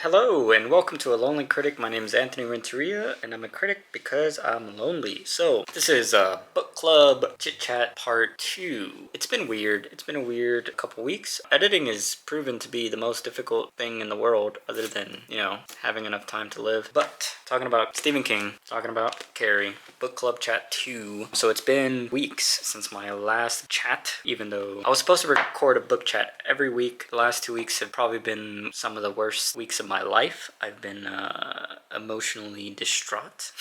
Hello and welcome to A Lonely Critic. My name is Anthony Renteria and I'm a critic because I'm lonely. So this is a book club chit chat part 2. It's been weird. It's been a weird couple weeks. Editing has proven to be the most difficult thing in the world other than, having enough time to live. But talking about Stephen King, talking about Carrie, book club chat 2. So it's been weeks since my last chat, even though I was supposed to record a book chat every week. The last 2 weeks have probably been some of the worst weeks of my life. I've been emotionally distraught.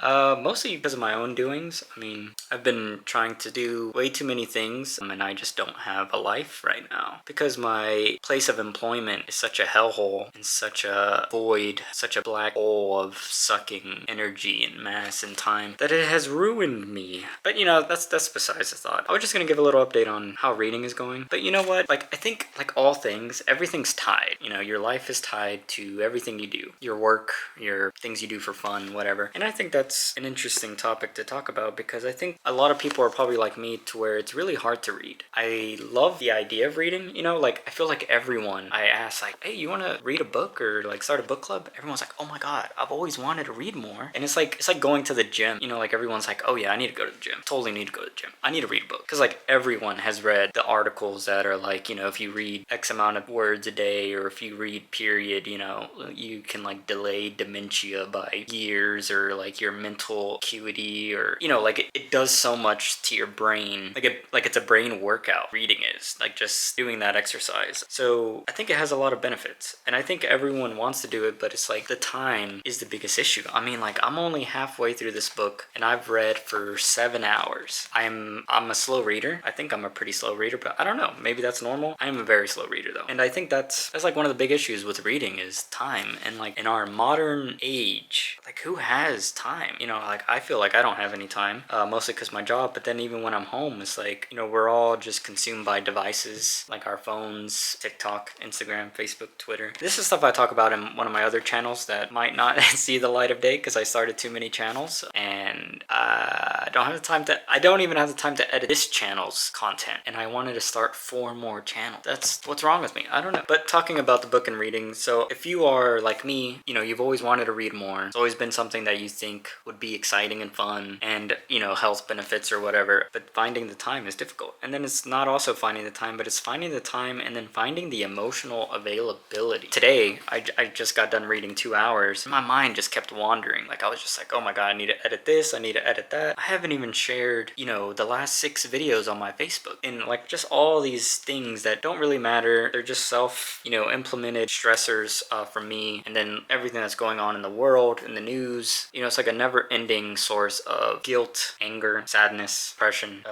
Mostly because of my own doings. I mean, I've been trying to do way too many things, and I just don't have a life right now. Because my place of employment is such a hellhole and such a void, such a black hole of sucking energy and mass and time, that it has ruined me. But that's besides the thought. I was just gonna give a little update on how reading is going. But you know what? I think like all things, everything's tied. Your life is tied to everything you do. Your work, your things you do for fun, whatever. And I think that's an interesting topic to talk about because I think a lot of people are probably like me to where it's really hard to read. I love the idea of reading, I feel like everyone I ask like, hey, you want to read a book or like start a book club? Everyone's like, oh my God, I've always wanted to read more. And it's like going to the gym, like everyone's like, oh yeah, I need to go to the gym. Totally need to go to the gym. I need to read a book. Because like everyone has read the articles that are like, if you read X amount of words a day or if you read period, you can like delay dementia by years or like your mental acuity or it does so much to your brain, like it's a brain workout. Reading is like just doing that exercise. So I think it has a lot of benefits and I think everyone wants to do it, but it's like the time is the biggest issue. I mean, like I'm only halfway through this book and I've read for 7 hours. I'm a slow reader. I think I'm a pretty slow reader, but I don't know, maybe that's normal. I am a very slow reader though, and I think that's like one of the big issues with reading is time. And like in our modern age, like who has time? I feel like I don't have any time, mostly because my job, but then even when I'm home, it's like, we're all just consumed by devices, like our phones, TikTok, Instagram, Facebook, Twitter. This is stuff I talk about in one of my other channels that might not see the light of day because I started too many channels and I don't even have the time to edit this channel's content, and I wanted to start 4 more channels. That's what's wrong with me. I don't know. But talking about the book and reading, so if you are like me, you've always wanted to read more. It's always been something that you think would be exciting and fun and, health benefits or whatever. But finding the time is difficult. And then it's not also finding the time, but it's finding the time and then finding the emotional availability. Today, I just got done reading 2 hours. And my mind just kept wandering. Like I was just like, oh my God, I need to edit this. I need to edit that. I haven't even shared, the last 6 videos on my Facebook. And like just all these things that don't really matter. They're just implemented stressors for me. And then everything that's going on in the world, in the news, it's like a never-ending source of guilt, anger, sadness, depression,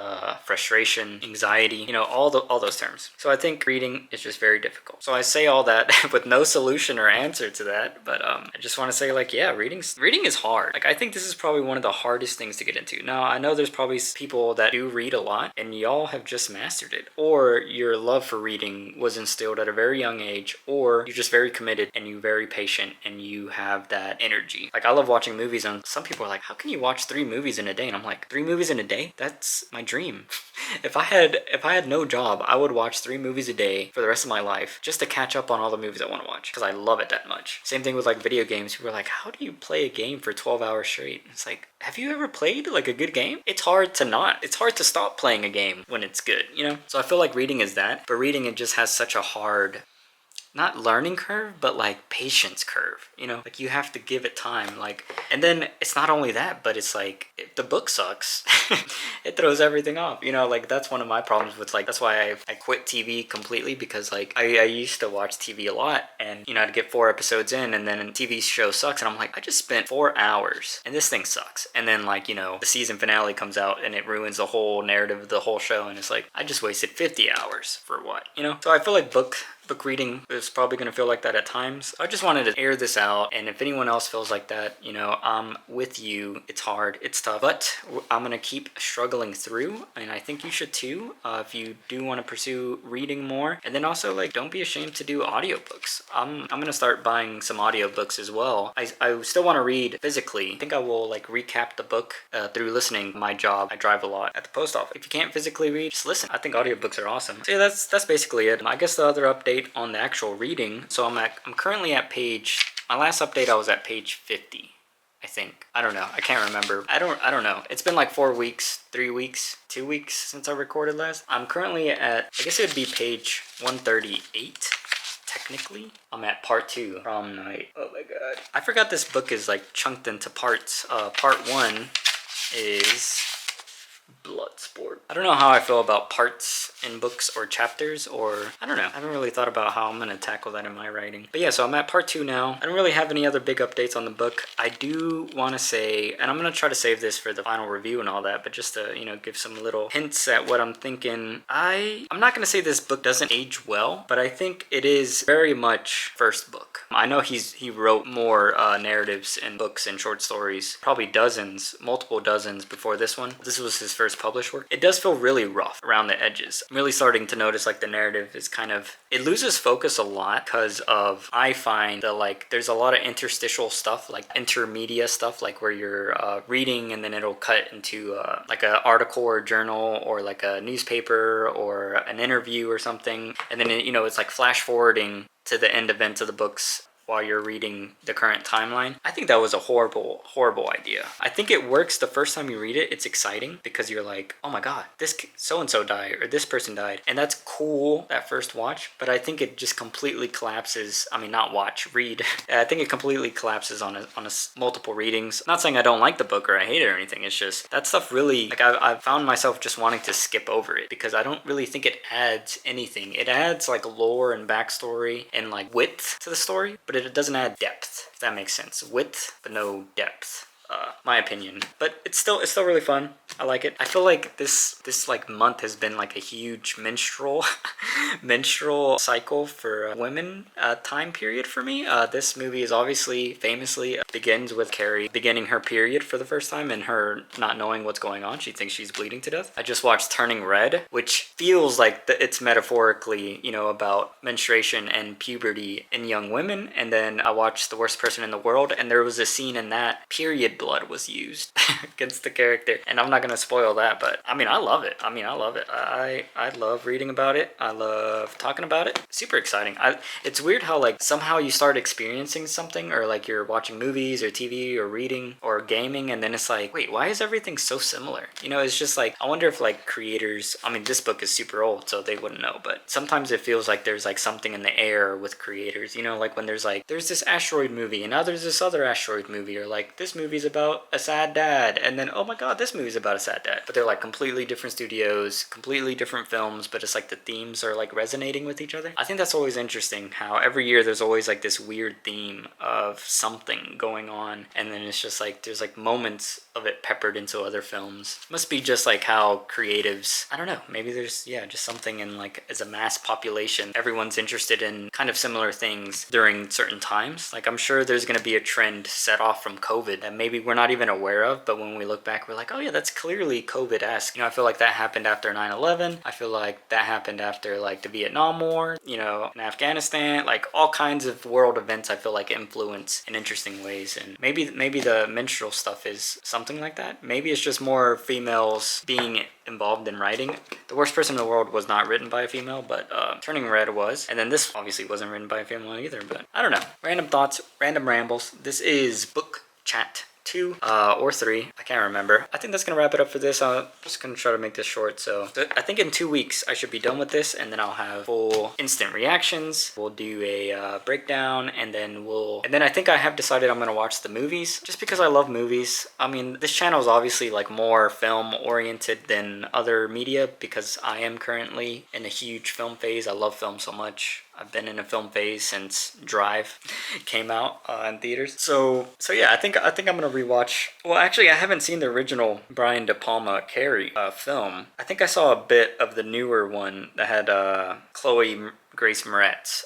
frustration, anxiety, all those terms. So I think reading is just very difficult. So I say all that with no solution or answer to that, but I just want to say like, yeah, reading is hard. Like I think this is probably one of the hardest things to get into. Now I know there's probably people that do read a lot and y'all have just mastered it, or your love for reading was instilled at a very young age, or you're just very committed and you're very patient and you have that energy. Like I love watching movies, and some people are like, how can you watch 3 movies in a day? And I'm like, 3 movies in a day? That's my dream. If I had no job, I would watch 3 movies a day for the rest of my life just to catch up on all the movies I want to watch because I love it that much. Same thing with like video games. People are like, how do you play a game for 12 hours straight? It's like, have you ever played like a good game? It's hard to stop playing a game when it's good, So I feel like reading is that, but reading, it just has such a hard, not learning curve, but like patience curve, like you have to give it time. And then it's not only that, but it's like if the book sucks, it throws everything off, like that's one of my problems with that's why I quit TV completely, because like I used to watch TV a lot and I'd get 4 episodes in and then a TV show sucks and I'm like, I just spent 4 hours and this thing sucks. And then the season finale comes out and it ruins the whole narrative of the whole show, and it's like, I just wasted 50 hours for what, So I feel like book reading is probably going to feel like that at times. I just wanted to air this out, and if anyone else feels like that, I'm with you. It's hard, it's tough, but I'm going to keep struggling through, and I think you should too, if you do want to pursue reading more. And then also, don't be ashamed to do audiobooks. I'm going to start buying some audiobooks as well. I still want to read physically. I think I will recap the book through listening. My job, I drive a lot at the post office. If you can't physically read, just listen. I think audiobooks are awesome. So yeah, that's basically it. I guess the other update update on the actual reading. So I'm currently at my last update I was at page 50. I think. I don't know. I can't remember. I don't know. It's been like 4 weeks, 3 weeks, 2 weeks since I recorded last. I'm currently at, I guess it would be page 138. Technically, I'm at part 2, Prom Night. Oh my god. I forgot this book is like chunked into parts. Part 1 is Bloodsport. I don't know how I feel about parts in books or chapters, or I don't know. I haven't really thought about how I'm going to tackle that in my writing. But yeah, so I'm at part 2 now. I don't really have any other big updates on the book. I do want to say, and I'm going to try to save this for the final review and all that, but just to, give some little hints at what I'm thinking. I'm not going to say this book doesn't age well, but I think it is very much first book. I know he wrote more narratives and books and short stories, probably multiple dozens before this one. This was his first published work. It does feel really rough around the edges. I'm really starting to notice like the narrative is it loses focus a lot because of, I find that there's a lot of interstitial stuff, like intermedia stuff, like where you're reading and then it'll cut into like an article or journal or like a newspaper or an interview or something, and then it's like flash forwarding to the end events of the books while you're reading the current timeline. I think that was a horrible, horrible idea. I think it works the first time you read it. It's exciting because you're like, oh my god, this so-and-so died or this person died. And that's cool that first watch, but I think it just completely collapses. I mean, not watch, read. I think it completely collapses on multiple readings. I'm not saying I don't like the book or I hate it or anything. It's just that stuff really, I've found myself just wanting to skip over it because I don't really think it adds anything. It adds like lore and backstory and like width to the story, but it doesn't add depth, if that makes sense. Width, but no depth. My opinion, but it's still really fun. I like it. I feel like this like month has been like a huge menstrual cycle for women time period for me. This movie is obviously famously begins with Carrie beginning her period for the first time and her not knowing what's going on. She thinks she's bleeding to death. I just watched Turning Red, which feels like it's metaphorically about menstruation and puberty in young women. And then I watched The Worst Person in the World, and there was a scene in that period blood was used against the character, and I'm not gonna spoil that, but I love it. I love reading about it. I love talking about it. Super exciting. It's weird how like somehow you start experiencing something, or like you're watching movies or TV or reading or gaming, and then it's like, wait, why is everything so similar? It's just like, I wonder if like creators, this book is super old so they wouldn't know, but sometimes it feels like there's like something in the air with creators, like when there's this asteroid movie and now there's this other asteroid movie, or like this movie's about a sad dad, and then oh my god, this movie's about a sad dad, but they're like completely different studios, completely different films, but it's like the themes are like resonating with each other. I think that's always interesting how every year there's always like this weird theme of something going on, and then it's just like there's like moments of it peppered into other films. Must be just like how creatives, I don't know, maybe there's just something in like as a mass population everyone's interested in kind of similar things during certain times. Like I'm sure there's going to be a trend set off from COVID that maybe we're not even aware of, but when we look back we're like, oh yeah, that's clearly COVID-esque. I feel like that happened after 9/11. I feel like that happened after like the Vietnam War, in Afghanistan, like all kinds of world events I feel like influence in interesting ways. And maybe the menstrual stuff is something like that. Maybe it's just more females being involved in writing. The Worst Person in the World was not written by a female, but Turning Red was. And then this obviously wasn't written by a female either, but I don't know. Random thoughts, random rambles. This is Book Chat 2 or 3, I can't remember. I think that's gonna wrap it up for this. I'm just gonna try to make this short. So I think in 2 weeks I should be done with this, and then I'll have full instant reactions. We'll do a breakdown, and then I think I have decided I'm gonna watch the movies just because I love movies. This channel is obviously like more film oriented than other media because I am currently in a huge film phase. I love film so much. I've been in a film phase since Drive came out in theaters. So yeah, I think I'm gonna rewatch. Well, actually, I haven't seen the original Brian De Palma Carrie film. I think I saw a bit of the newer one that had Chloe Grace Moretz.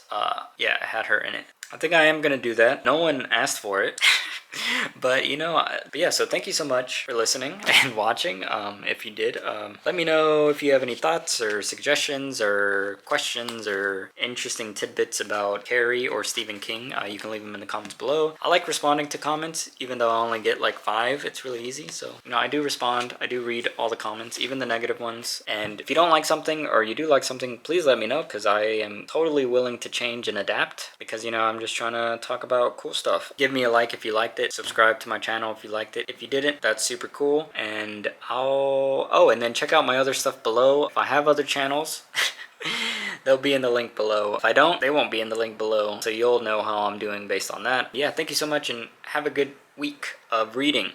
Yeah, it had her in it. I think I am gonna do that. No one asked for it. But but yeah, so thank you so much for listening and watching. If you did, let me know if you have any thoughts or suggestions or questions or interesting tidbits about Carrie or Stephen King. You can leave them in the comments below. I like responding to comments, even though I only get like 5. It's really easy. So, I do respond. I do read all the comments, even the negative ones. And if you don't like something or you do like something, please let me know, because I am totally willing to change and adapt, because, I'm just trying to talk about cool stuff. Give me a like if you liked it. Subscribe to my channel if you liked it. If you didn't, that's super cool. And and then check out my other stuff below. If I have other channels, they'll be in the link below. If I don't, they won't be in the link below. So you'll know how I'm doing based on that. Yeah, thank you so much and have a good week of reading.